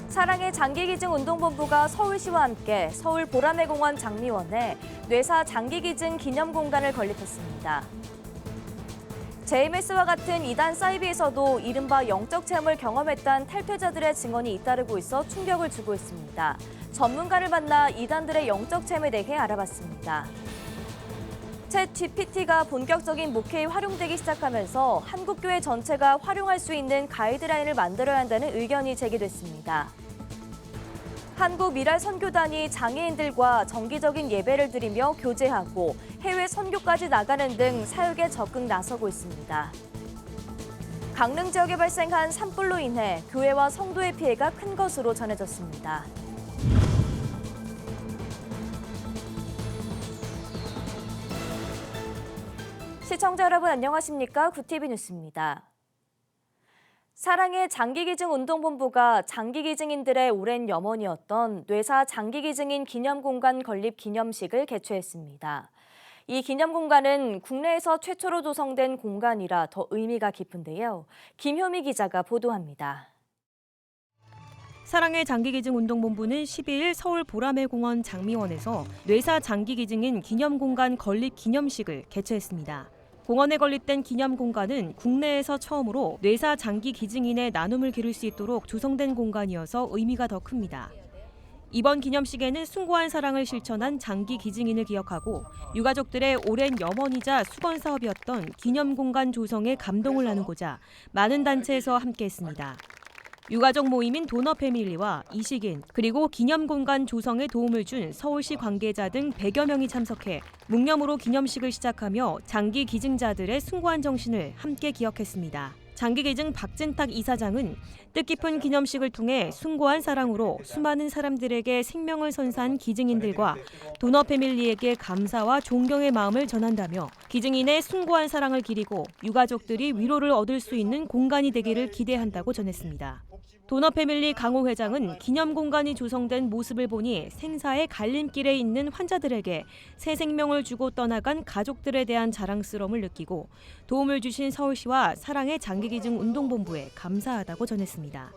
사랑의 장기기증 운동본부가 서울시와 함께 서울 보라매공원 장미원에 뇌사 장기기증 기념공간을 건립했습니다. JMS와 같은 이단 사이비에서도 이른바 영적 체험을 경험했다는 탈퇴자들의 증언이 잇따르고 있어 충격을 주고 있습니다. 전문가를 만나 이단들의 영적 체험에 대해 알아봤습니다. 챗 GPT가 본격적인 목회에 활용되기 시작하면서 한국교회 전체가 활용할 수 있는 가이드라인을 만들어야 한다는 의견이 제기됐습니다. 한국미랄선교단이 장애인들과 정기적인 예배를 드리며 교제하고 해외 선교까지 나가는 등 사역에 적극 나서고 있습니다. 강릉 지역에 발생한 산불로 인해 교회와 성도의 피해가 큰 것으로 전해졌습니다. 시청자 여러분 안녕하십니까? 구TV 뉴스입니다. 사랑의 장기기증 운동본부가 장기기증인들의 오랜 염원이었던 뇌사 장기기증인 기념공간 건립 기념식을 개최했습니다. 이 기념공간은 국내에서 최초로 조성된 공간이라 더 의미가 깊은데요. 김효미 기자가 보도합니다. 사랑의 장기기증 운동본부는 12일 서울 보라매공원 장미원에서 뇌사 장기기증인 기념공간 건립 기념식을 개최했습니다. 공원에 건립된 기념공간은 국내에서 처음으로 뇌사 장기 기증인의 나눔을 기를 수 있도록 조성된 공간이어서 의미가 더 큽니다. 이번 기념식에는 숭고한 사랑을 실천한 장기 기증인을 기억하고 유가족들의 오랜 염원이자 수건 사업이었던 기념공간 조성에 감동을 나누고자 많은 단체에서 함께했습니다. 유가족 모임인 도너패밀리와 이식인 그리고 기념공간 조성에 도움을 준 서울시 관계자 등 100여 명이 참석해 묵념으로 기념식을 시작하며 장기 기증자들의 숭고한 정신을 함께 기억했습니다. 장기기증 박진탁 이사장은 뜻깊은 기념식을 통해 숭고한 사랑으로 수많은 사람들에게 생명을 선사한 기증인들과 도너 패밀리에게 감사와 존경의 마음을 전한다며 기증인의 숭고한 사랑을 기리고 유가족들이 위로를 얻을 수 있는 공간이 되기를 기대한다고 전했습니다. 도너 패밀리 강호 회장은 기념 공간이 조성된 모습을 보니 생사의 갈림길에 있는 환자들에게 새 생명을 주고 떠나간 가족들에 대한 자랑스러움을 느끼고 도움을 주신 서울시와 사랑의 장기기증 운동본부에 감사하다고 전했습니다.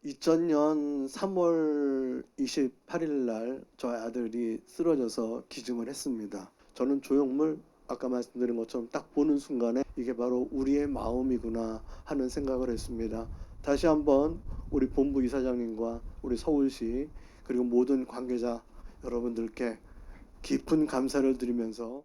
2000년 3월 28일 날 저희 아들이 쓰러져서 기증을 했습니다. 저는 조형물 아까 말씀드린 것처럼 딱 보는 순간에 이게 바로 우리의 마음이구나 하는 생각을 했습니다. 다시 한번 우리 본부 이사장님과 우리 서울시 그리고 모든 관계자 여러분들께 깊은 감사를 드리면서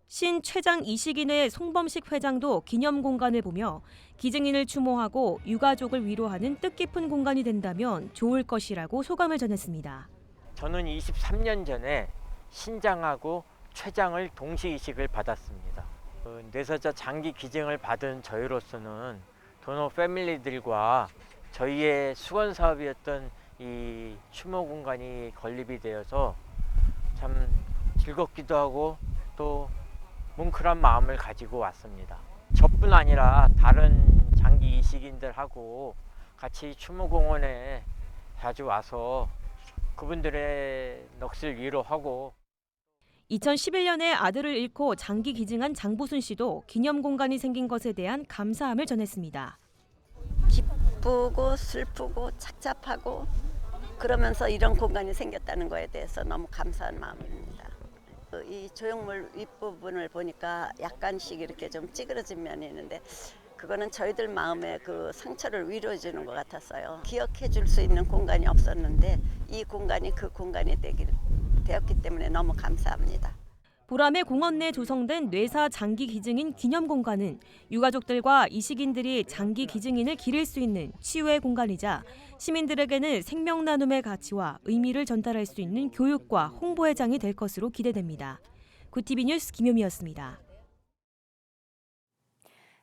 신 최장 이식인의 송범식 회장도 기념 공간을 보며 기증인을 추모하고 유가족을 위로하는 뜻깊은 공간이 된다면 좋을 것이라고 소감을 전했습니다. 저는 23년 전에 신장하고 최장을 동시 이식을 받았습니다. 뇌사자 장기 기증을 받은 저희로서는 도너 패밀리들과 저희의 수건 사업이었던 이 추모 공간이 건립이 되어서 참 즐겁기도 하고 또 뭉클한 마음을 가지고 왔습니다. 저뿐 아니라 다른 장기 이식인들하고 같이 추모공원에 자주 와서 그분들의 넋을 위로하고 2011년에 아들을 잃고 장기 기증한 장보순 씨도 기념 공간이 생긴 것에 대한 감사함을 전했습니다. 기쁘고 슬프고 착잡하고 그러면서 이런 공간이 생겼다는 거에 대해서 너무 감사한 마음입니다. 이 조형물 윗부분을 보니까 약간씩 이렇게 좀 찌그러진 면이 있는데 그거는 저희들 마음의 그 상처를 위로해 주는 것 같았어요. 기억해 줄 수 있는 공간이 없었는데 이 공간이 그 공간이 되었기 때문에 너무 감사합니다. 보람의 공원 내 조성된 뇌사 장기 기증인 기념 공간은 유가족들과 이식인들이 장기 기증인을 기릴 수 있는 치유의 공간이자 시민들에게는 생명 나눔의 가치와 의미를 전달할 수 있는 교육과 홍보의 장이 될 것으로 기대됩니다. 구TV 뉴스 김효미였습니다.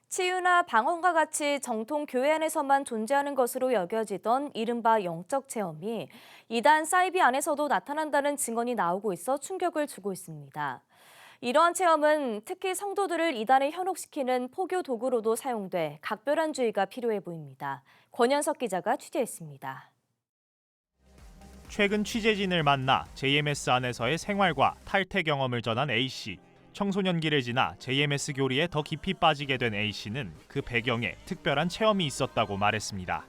치유나 방언과 같이 정통 교회 안에서만 존재하는 것으로 여겨지던 이른바 영적 체험이 이단 사이비 안에서도 나타난다는 증언이 나오고 있어 충격을 주고 있습니다. 이러한 체험은 특히 성도들을 이단에 현혹시키는 포교 도구로도 사용돼 각별한 주의가 필요해 보입니다. 권현석 기자가 취재했습니다. 최근 취재진을 만나 JMS 안에서의 생활과 탈퇴 경험을 전한 A씨. 청소년기를 지나 JMS 교리에 더 깊이 빠지게 된 A씨는 그 배경에 특별한 체험이 있었다고 말했습니다.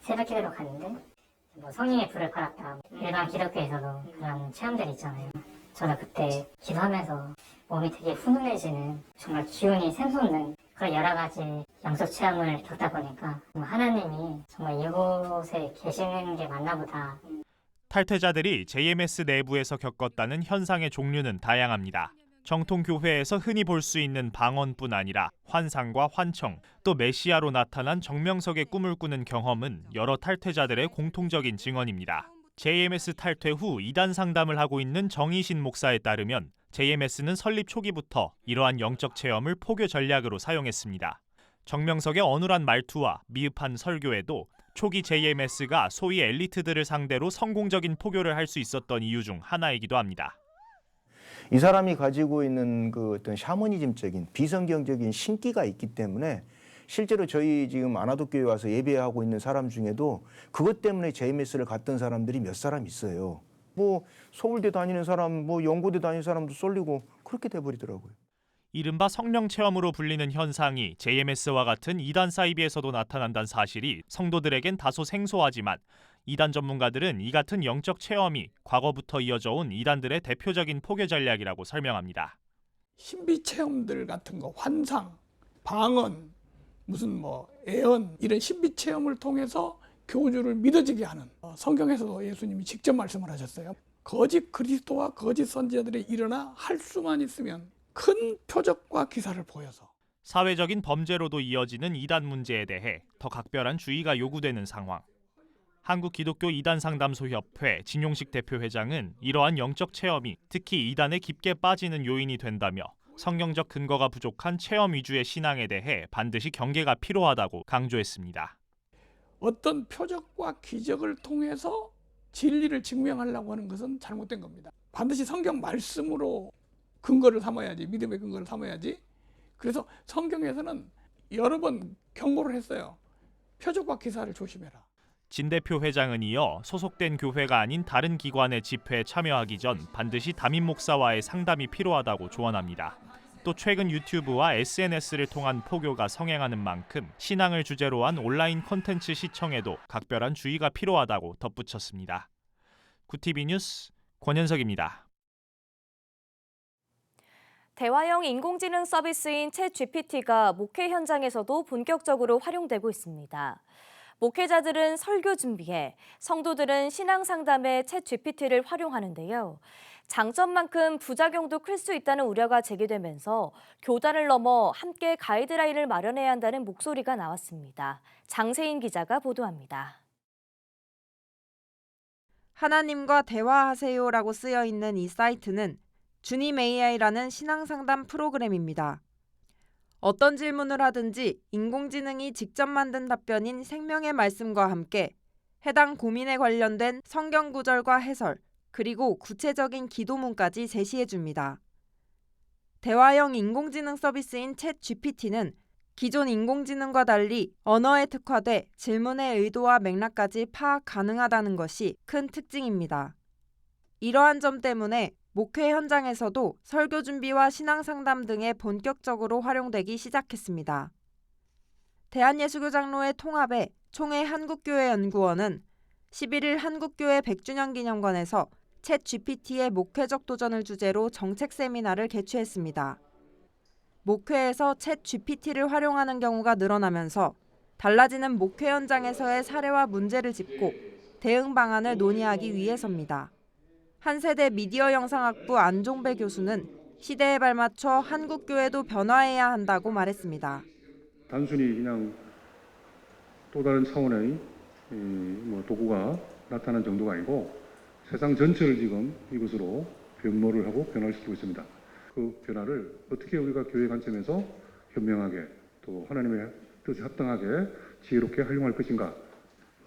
새벽 기도로 갔는데 뭐 성령의 불을 받았다. 일반 기독교에서도 그런 체험들이 있잖아요. 저는 그때 기도하면서 몸이 되게 훈훈해지는 정말 기운이 샘솟는 그런 여러 가지 영적 체험을 겪다 보니까 하나님이 정말 이곳에 계시는 게 맞나 보다. 탈퇴자들이 JMS 내부에서 겪었다는 현상의 종류는 다양합니다. 정통 교회에서 흔히 볼 수 있는 방언뿐 아니라 환상과 환청, 또 메시아로 나타난 정명석의 꿈을 꾸는 경험은 여러 탈퇴자들의 공통적인 증언입니다. JMS 탈퇴 후 이단 상담을 하고 있는 정희신 목사에 따르면 JMS는 설립 초기부터 이러한 영적 체험을 포교 전략으로 사용했습니다. 정명석의 어눌한 말투와 미흡한 설교에도 초기 JMS가 소위 엘리트들을 상대로 성공적인 포교를 할 수 있었던 이유 중 하나이기도 합니다. 이 사람이 가지고 있는 그 어떤 샤머니즘적인 비성경적인 신기가 있기 때문에 실제로 저희 지금 안화도교회 와서 예배하고 있는 사람 중에도 그것 때문에 JMS를 갔던 사람들이 몇 사람 있어요. 뭐 서울대 다니는 사람, 뭐 연고대 다니는 사람도 쏠리고 그렇게 돼버리더라고요. 이른바 성령 체험으로 불리는 현상이 JMS와 같은 이단 사이비에서도 나타난다는 사실이 성도들에겐 다소 생소하지만 이단 전문가들은 이 같은 영적 체험이 과거부터 이어져 온 이단들의 대표적인 포교 전략이라고 설명합니다. 신비 체험들 같은 거, 환상, 방언, 무슨 뭐 애언 이런 신비 체험을 통해서 교주를 믿어지게 하는, 성경에서도 예수님이 직접 말씀을 하셨어요. 거짓 그리스도와 거짓 선지자들이 일어나 할 수만 있으면 큰 표적과 기사를 보여서 사회적인 범죄로도 이어지는 이단 문제에 대해 더 각별한 주의가 요구되는 상황. 한국기독교 이단상담소협회 진용식 대표회장은 이러한 영적 체험이 특히 이단에 깊게 빠지는 요인이 된다며 성경적 근거가 부족한 체험 위주의 신앙에 대해 반드시 경계가 필요하다고 강조했습니다. 어떤 표적과 기적을 통해서 진리를 증명하려고 하는 것은 잘못된 겁니다. 반드시 성경 말씀으로 근거를 삼아야지, 믿음의 근거를 삼아야지. 그래서 성경에서는 여러 번 경고를 했어요. 표적과 기사를 조심해라. 진 대표 회장은 이어 소속된 교회가 아닌 다른 기관의 집회에 참여하기 전 반드시 담임 목사와의 상담이 필요하다고 조언합니다. 또 최근 유튜브와 SNS를 통한 포교가 성행하는 만큼 신앙을 주제로 한 온라인 콘텐츠 시청에도 각별한 주의가 필요하다고 덧붙였습니다. 구TV 뉴스 권현석입니다. 대화형 인공지능 서비스인 챗GPT가 목회 현장에서도 본격적으로 활용되고 있습니다. 목회자들은 설교 준비에, 성도들은 신앙 상담에 챗GPT를 활용하는데요. 장점만큼 부작용도 클 수 있다는 우려가 제기되면서 교단을 넘어 함께 가이드라인을 마련해야 한다는 목소리가 나왔습니다. 장세인 기자가 보도합니다. 하나님과 대화하세요라고 쓰여 있는 이 사이트는 주님 AI라는 신앙 상담 프로그램입니다. 어떤 질문을 하든지 인공지능이 직접 만든 답변인 생명의 말씀과 함께 해당 고민에 관련된 성경 구절과 해설, 그리고 구체적인 기도문까지 제시해줍니다. 대화형 인공지능 서비스인 챗GPT는 기존 인공지능과 달리 언어에 특화돼 질문의 의도와 맥락까지 파악 가능하다는 것이 큰 특징입니다. 이러한 점 때문에 목회 현장에서도 설교 준비와 신앙 상담 등에 본격적으로 활용되기 시작했습니다. 대한예수교장로회 통합의 총회 한국교회연구원은 11일 한국교회 100주년 기념관에서 챗GPT의 목회적 도전을 주제로 정책 세미나를 개최했습니다. 목회에서 챗GPT를 활용하는 경우가 늘어나면서 달라지는 목회 현장에서의 사례와 문제를 짚고 대응 방안을 논의하기 위해서입니다. 한세대 미디어 영상학부 안종배 교수는 시대에 발맞춰 한국교회도 변화해야 한다고 말했습니다. 단순히 그냥 또 다른 차원의 도구가 나타난 정도가 아니고 세상 전체를 지금 이것으로 변모를 하고 변화시키고 있습니다. 그 변화를 어떻게 우리가 교회 관점에서 현명하게 또 하나님의 뜻에 합당하게 지혜롭게 활용할 것인가.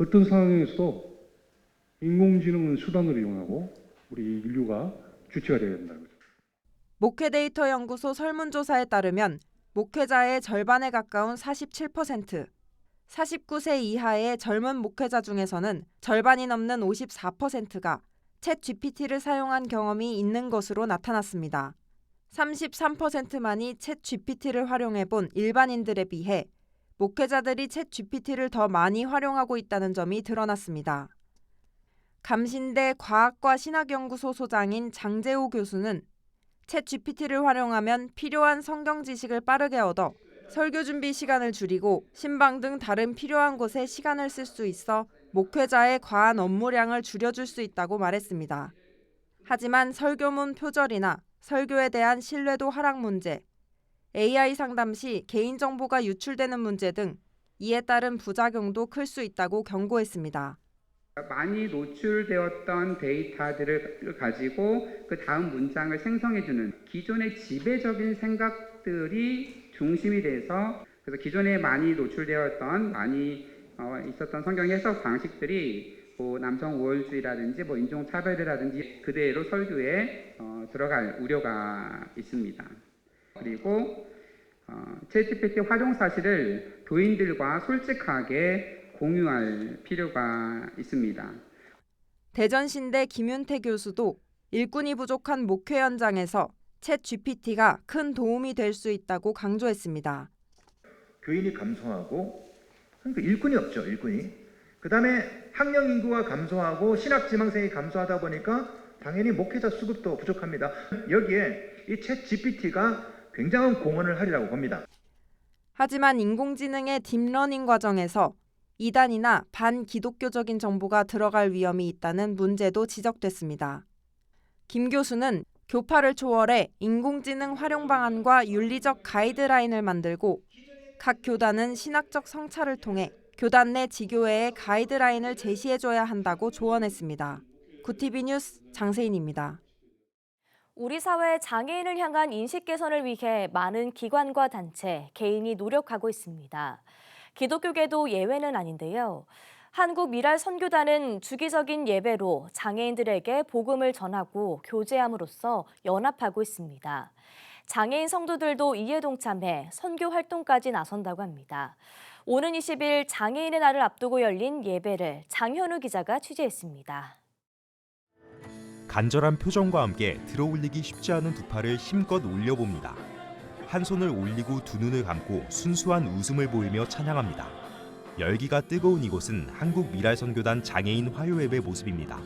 어떤 상황에서도 인공지능은 수단으로 이용하고 우리 인류가 주체가 되어야 된다는 거죠. 목회데이터 연구소 설문조사에 따르면 목회자의 절반에 가까운 47%, 49세 이하의 젊은 목회자 중에서는 절반이 넘는 54%가 챗GPT를 사용한 경험이 있는 것으로 나타났습니다. 33%만이 챗GPT를 활용해본 일반인들에 비해 목회자들이 챗 GPT를 더 많이 활용하고 있다는 점이 드러났습니다. 감신대 과학과 신학연구소 소장인 장재호 교수는 챗 GPT를 활용하면 필요한 성경 지식을 빠르게 얻어 설교 준비 시간을 줄이고 신방 등 다른 필요한 곳에 시간을 쓸 수 있어 목회자의 과한 업무량을 줄여줄 수 있다고 말했습니다. 하지만 설교문 표절이나 설교에 대한 신뢰도 하락 문제, AI 상담 시 개인정보가 유출되는 문제 등 이에 따른 부작용도 클 수 있다고 경고했습니다. 많이 노출되었던 데이터들을 가지고 그 다음 문장을 생성해주는 기존의 지배적인 생각들이 중심이 돼서 그래서 기존에 많이 노출되었던 많이 있었던 성경 해석 방식들이 뭐 남성 우월주의라든지 뭐 인종차별이라든지 그대로 설교에 들어갈 우려가 있습니다. 그리고 챗GPT 활용 사실을 교인들과 솔직하게 공유할 필요가 있습니다. 대전신대 김윤태 교수도 일꾼이 부족한 목회 현장에서 챗 GPT가 큰 도움이 될 수 있다고 강조했습니다. 교인이 감소하고 그러니까 일꾼이 없죠. 일꾼이. 그다음에 학령 인구가 감소하고 신학 지망생이 감소하다 보니까 당연히 목회자 수급도 부족합니다. 여기에 이 챗 GPT가 굉장한 공헌을 하리라고 봅니다. 하지만 인공지능의 딥러닝 과정에서 이단이나 반기독교적인 정보가 들어갈 위험이 있다는 문제도 지적됐습니다. 김 교수는 교파를 초월해 인공지능 활용 방안과 윤리적 가이드라인을 만들고 각 교단은 신학적 성찰을 통해 교단 내 지교회의 가이드라인을 제시해줘야 한다고 조언했습니다. 구티비 뉴스 장세인입니다. 우리 사회 장애인을 향한 인식 개선을 위해 많은 기관과 단체, 개인이 노력하고 있습니다. 기독교계도 예외는 아닌데요. 한국 미랄 선교단은 주기적인 예배로 장애인들에게 복음을 전하고 교제함으로써 연합하고 있습니다. 장애인 성도들도 이에 동참해 선교 활동까지 나선다고 합니다. 오는 20일 장애인의 날을 앞두고 열린 예배를 장현우 기자가 취재했습니다. 간절한 표정과 함께 들어올리기 쉽지 않은 두 팔을 힘껏 올려봅니다. 한 손을 올리고 두 눈을 감고 순수한 웃음을 보이며 찬양합니다. 열기가 뜨거운 이곳은 한국 미랄 선교단 장애인 화요 예배 모습입니다.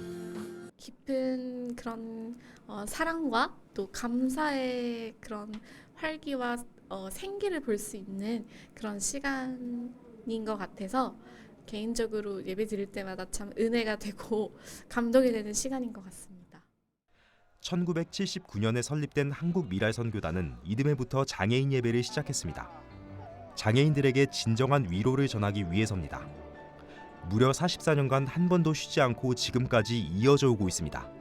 깊은 그런 사랑과 또 감사의 그런 활기와 생기를 볼 수 있는 그런 시간인 것 같아서 개인적으로 예배 드릴 때마다 참 은혜가 되고 감동이 되는 시간인 것 같습니다. 1979년에 설립된 한국 미랄 선교단은 이듬해부터 장애인 예배를 시작했습니다. 장애인들에게 진정한 위로를 전하기 위해서입니다. 무려 44년간 한 번도 쉬지 않고 지금까지 이어져 오고 있습니다.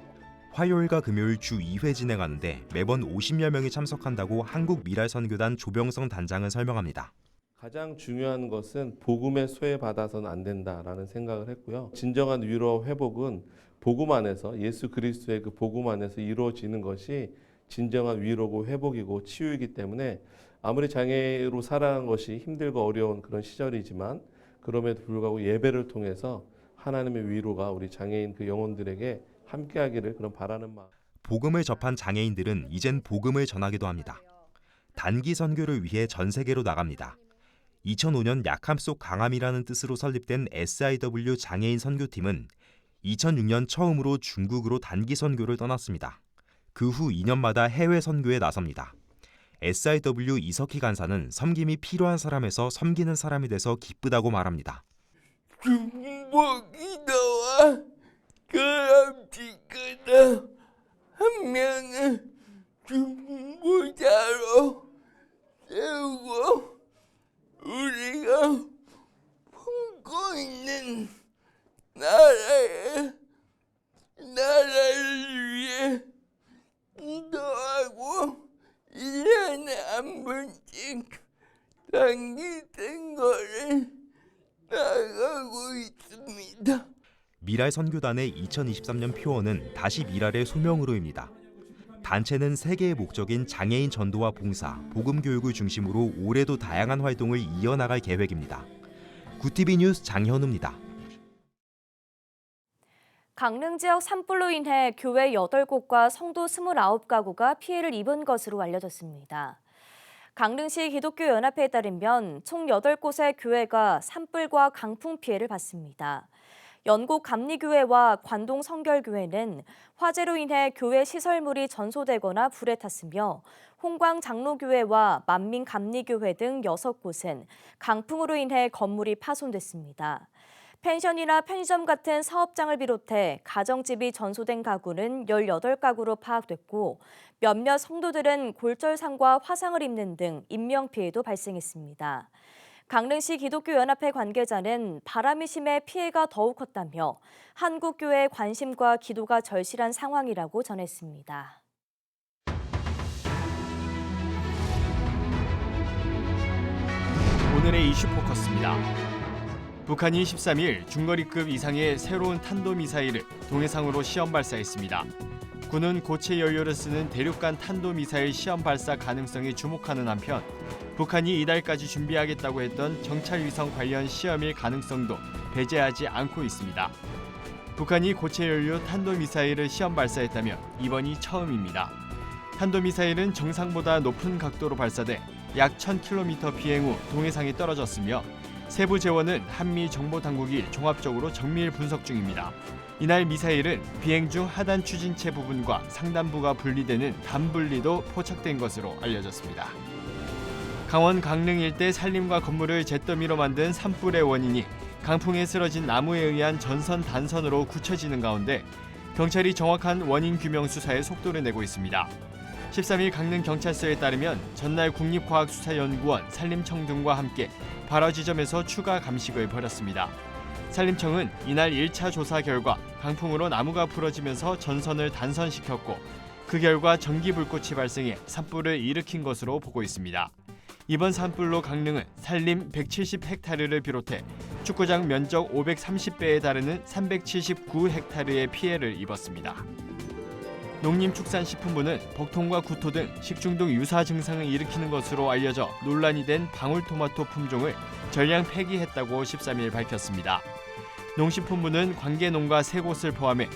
화요일과 금요일 주 2회 진행하는데 매번 50여 명이 참석한다고 한국 미랄 선교단 조병성 단장은 설명합니다. 가장 중요한 것은 복음에 소외받아서는 안 된다라는 생각을 했고요. 진정한 위로와 회복은 복음 안에서 예수 그리스도의 그 복음 안에서 이루어지는 것이 진정한 위로고 회복이고 치유이기 때문에 아무리 장애로 살아가는 것이 힘들고 어려운 그런 시절이지만 그럼에도 불구하고 예배를 통해서 하나님의 위로가 우리 장애인 그 영혼들에게 함께하기를 그런 바라는 마음. 복음을 접한 장애인들은 이젠 복음을 전하기도 합니다. 단기 선교를 위해 전 세계로 나갑니다. 2005년 약함 속 강함이라는 뜻으로 설립된 SIW 장애인 선교팀은 2006년 처음으로 중국으로 단기 선교를 떠났습니다. 그 후 2년마다 해외 선교에 나섭니다. SIW 이석희 간사는 섬김이 필요한 사람에서 섬기는 사람이 돼서 기쁘다고 말합니다. 중복이 나와 그람지거나 한 명은 중보자로 세우고 우리가 품고 있는 나라를 위해 기도하고 1년에 한 번씩 단기 선거를 나가고 있습니다. 미랄 선교단의 2023년 표어는 다시 미랄의 소명으로입니다. 단체는 세계의 목적인 장애인 전도와 봉사, 복음 교육을 중심으로 올해도 다양한 활동을 이어나갈 계획입니다. 구티비 뉴스 장현우입니다. 강릉 지역 산불로 인해 교회 8곳과 성도 29가구가 피해를 입은 것으로 알려졌습니다. 강릉시 기독교연합회에 따르면 총 8곳의 교회가 산불과 강풍 피해를 봤습니다. 연곡 감리교회와 관동 성결교회는 화재로 인해 교회 시설물이 전소되거나 불에 탔으며 홍광 장로교회와 만민 감리교회 등 6곳은 강풍으로 인해 건물이 파손됐습니다. 펜션이나 편의점 같은 사업장을 비롯해 가정집이 전소된 가구는 18가구로 파악됐고 몇몇 성도들은 골절상과 화상을 입는 등 인명피해도 발생했습니다. 강릉시 기독교연합회 관계자는 바람이 심해 피해가 더욱 컸다며 한국교회의 관심과 기도가 절실한 상황이라고 전했습니다. 오늘의 이슈 포커스입니다. 북한이 13일 중거리급 이상의 새로운 탄도미사일을 동해상으로 시험 발사했습니다. 군은 고체 연료를 쓰는 대륙간 탄도미사일 시험 발사 가능성에 주목하는 한편 북한이 이달까지 준비하겠다고 했던 정찰위성 관련 시험일 가능성도 배제하지 않고 있습니다. 북한이 고체 연료 탄도미사일을 시험 발사했다면 이번이 처음입니다. 탄도미사일은 정상보다 높은 각도로 발사돼 약 1000km 비행 후 동해상에 떨어졌으며 세부 재원은 한미 정보당국이 종합적으로 정밀 분석 중입니다. 이날 미사일은 비행 중 하단 추진체 부분과 상단부가 분리되는 단분리도 포착된 것으로 알려졌습니다. 강원 강릉 일대 산림과 건물을 잿더미로 만든 산불의 원인이 강풍에 쓰러진 나무에 의한 전선 단선으로 굳혀지는 가운데 경찰이 정확한 원인 규명 수사에 속도를 내고 있습니다. 13일 강릉경찰서에 따르면 전날 국립과학수사연구원, 산림청 등과 함께 발화 지점에서 추가 감식을 벌였습니다. 산림청은 이날 1차 조사 결과 강풍으로 나무가 부러지면서 전선을 단선시켰고 그 결과 전기 불꽃이 발생해 산불을 일으킨 것으로 보고 있습니다. 이번 산불로 강릉은 산림 170헥타르를 비롯해 축구장 면적 530배에 달하는 379헥타르의 피해를 입었습니다. 농림축산식품부는 복통과 구토 등 식중독 유사 증상을 일으키는 것으로 알려져 논란이 된 방울토마토 품종을 전량 폐기했다고 13일 밝혔습니다. 농식품부는 관계농가 3곳을 포함해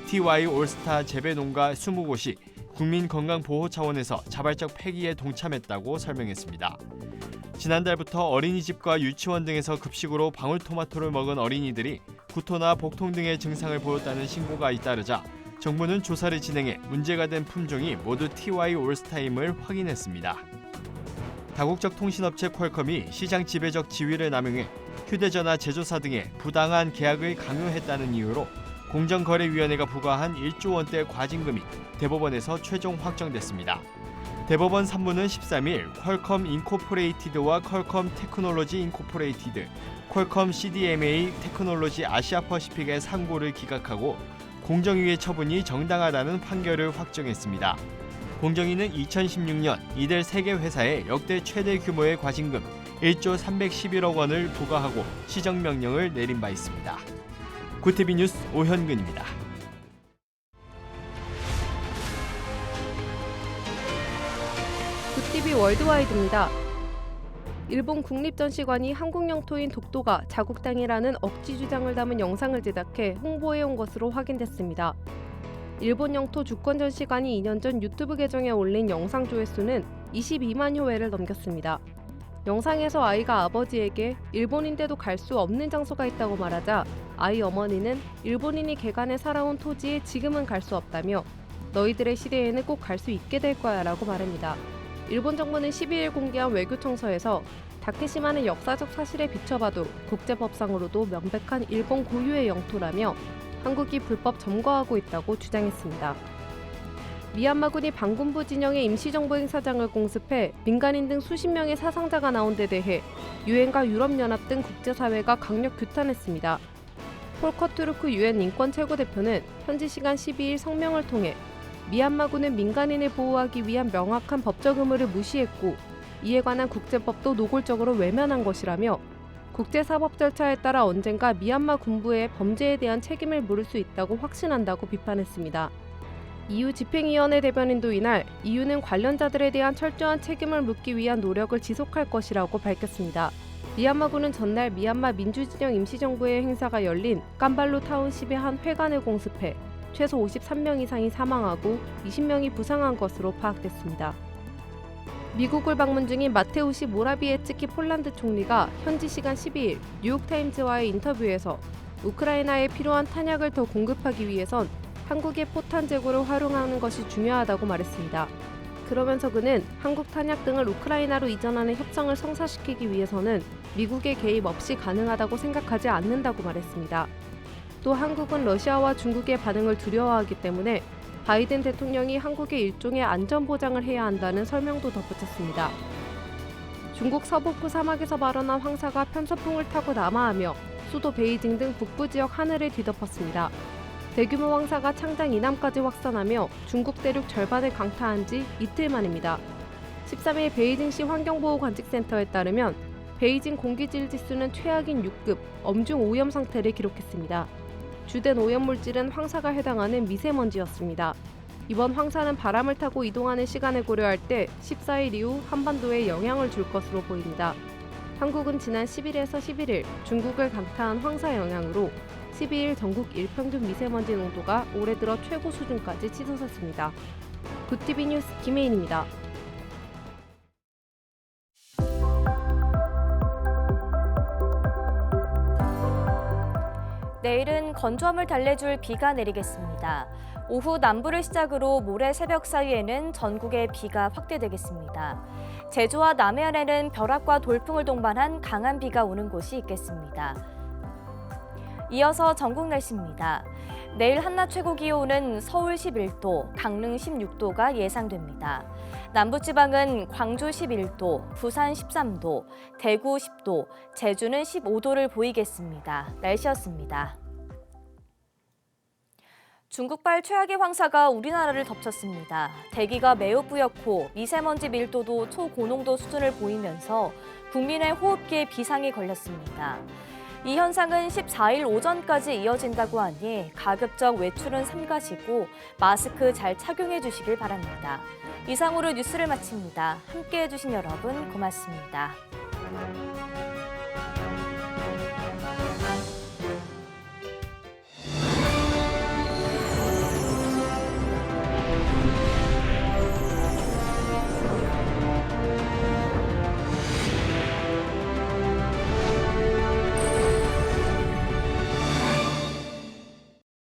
TY 올스타 재배농가 20곳이 국민건강보호 차원에서 자발적 폐기에 동참했다고 설명했습니다. 지난달부터 어린이집과 유치원 등에서 급식으로 방울토마토를 먹은 어린이들이 구토나 복통 등의 증상을 보였다는 신고가 잇따르자 정부는 조사를 진행해 문제가 된 품종이 모두 TY 올스타임을 확인했습니다. 다국적 통신업체 퀄컴이 시장 지배적 지위를 남용해 휴대전화 제조사 등에 부당한 계약을 강요했다는 이유로 공정거래위원회가 부과한 1조 원대 과징금이 대법원에서 최종 확정됐습니다. 대법원 3부는 13일 퀄컴 인코퍼레이티드와 퀄컴 테크놀로지 인코퍼레이티드, 퀄컴 CDMA 테크놀로지 아시아 퍼시픽의 상고를 기각하고 공정위의 처분이 정당하다는 판결을 확정했습니다. 공정위는 2016년 이들 3개 회사에 역대 최대 규모의 과징금 1조 311억 원을 부과하고 시정명령을 내린 바 있습니다. 구티비 뉴스 오현근입니다. 구티비 월드와이드입니다. 일본 국립전시관이 한국 영토인 독도가 자국 땅이라는 억지 주장을 담은 영상을 제작해 홍보해온 것으로 확인됐습니다. 일본 영토 주권전시관이 2년 전 유튜브 계정에 올린 영상 조회수는 22만여 회를 넘겼습니다. 영상에서 아이가 아버지에게 일본인데도 갈 수 없는 장소가 있다고 말하자 아이 어머니는 일본인이 개간해 살아온 토지에 지금은 갈 수 없다며 너희들의 시대에는 꼭 갈 수 있게 될 거야 라고 말합니다. 일본 정부는 12일 공개한 외교청서에서 다케시마는 역사적 사실에 비춰봐도 국제법상으로도 명백한 일본 고유의 영토라며 한국이 불법 점거하고 있다고 주장했습니다. 미얀마군이 반군부 진영의 임시정부행사장을 공습해 민간인 등 수십 명의 사상자가 나온 데 대해 유엔과 유럽연합 등 국제사회가 강력 규탄했습니다. 폴커 투르크 유엔 인권 최고대표는 현지 시간 12일 성명을 통해 미얀마군은 민간인을 보호하기 위한 명확한 법적 의무를 무시했고 이에 관한 국제법도 노골적으로 외면한 것이라며 국제사법 절차에 따라 언젠가 미얀마 군부의 범죄에 대한 책임을 물을 수 있다고 확신한다고 비판했습니다. EU 집행위원회 대변인도 이날 EU는 관련자들에 대한 철저한 책임을 묻기 위한 노력을 지속할 것이라고 밝혔습니다. 미얀마군은 전날 미얀마 민주진영 임시정부의 행사가 열린 깜발루 타운십의 한 회관을 공습해 최소 53명 이상이 사망하고 20명이 부상한 것으로 파악됐습니다. 미국을 방문 중인 마테우시 모라비에츠키 폴란드 총리가 현지 시간 12일 뉴욕타임즈와의 인터뷰에서 우크라이나에 필요한 탄약을 더 공급하기 위해선 한국의 포탄 재고를 활용하는 것이 중요하다고 말했습니다. 그러면서 그는 한국 탄약 등을 우크라이나로 이전하는 협상을 성사시키기 위해서는 미국의 개입 없이 가능하다고 생각하지 않는다고 말했습니다. 또 한국은 러시아와 중국의 반응을 두려워하기 때문에 바이든 대통령이 한국에 일종의 안전보장을 해야 한다는 설명도 덧붙였습니다. 중국 서북부 사막에서 발원한 황사가 편서풍을 타고 남하하며 수도 베이징 등 북부 지역 하늘을 뒤덮었습니다. 대규모 황사가 창당 이남까지 확산하며 중국 대륙 절반을 강타한 지 이틀 만입니다. 13일 베이징시 환경보호관측센터에 따르면 베이징 공기질 지수는 최악인 6급 엄중 오염 상태를 기록했습니다. 주된 오염물질은 황사가 해당하는 미세먼지였습니다. 이번 황사는 바람을 타고 이동하는 시간을 고려할 때 14일 이후 한반도에 영향을 줄 것으로 보입니다. 한국은 지난 10일에서 11일 중국을 강타한 황사 영향으로 12일 전국 일평균 미세먼지 농도가 올해 들어 최고 수준까지 치솟았습니다. 굿TV 뉴스 김혜인입니다. 내일은 건조함을 달래줄 비가 내리겠습니다. 오후 남부를 시작으로 모레 새벽 사이에는 전국에 비가 확대되겠습니다. 제주와 남해안에는 벼락과 돌풍을 동반한 강한 비가 오는 곳이 있겠습니다. 이어서 전국 날씨입니다. 내일 한낮 최고 기온은 서울 11도, 강릉 16도가 예상됩니다. 남부지방은 광주 11도, 부산 13도, 대구 10도, 제주는 15도를 보이겠습니다. 날씨였습니다. 중국발 최악의 황사가 우리나라를 덮쳤습니다. 대기가 매우 뿌옇고 미세먼지 밀도도 초고농도 수준을 보이면서 국민의 호흡기에 비상이 걸렸습니다. 이 현상은 14일 오전까지 이어진다고 하니 가급적 외출은 삼가시고 마스크 잘 착용해 주시길 바랍니다. 이상으로 뉴스를 마칩니다. 함께해 주신 여러분 고맙습니다.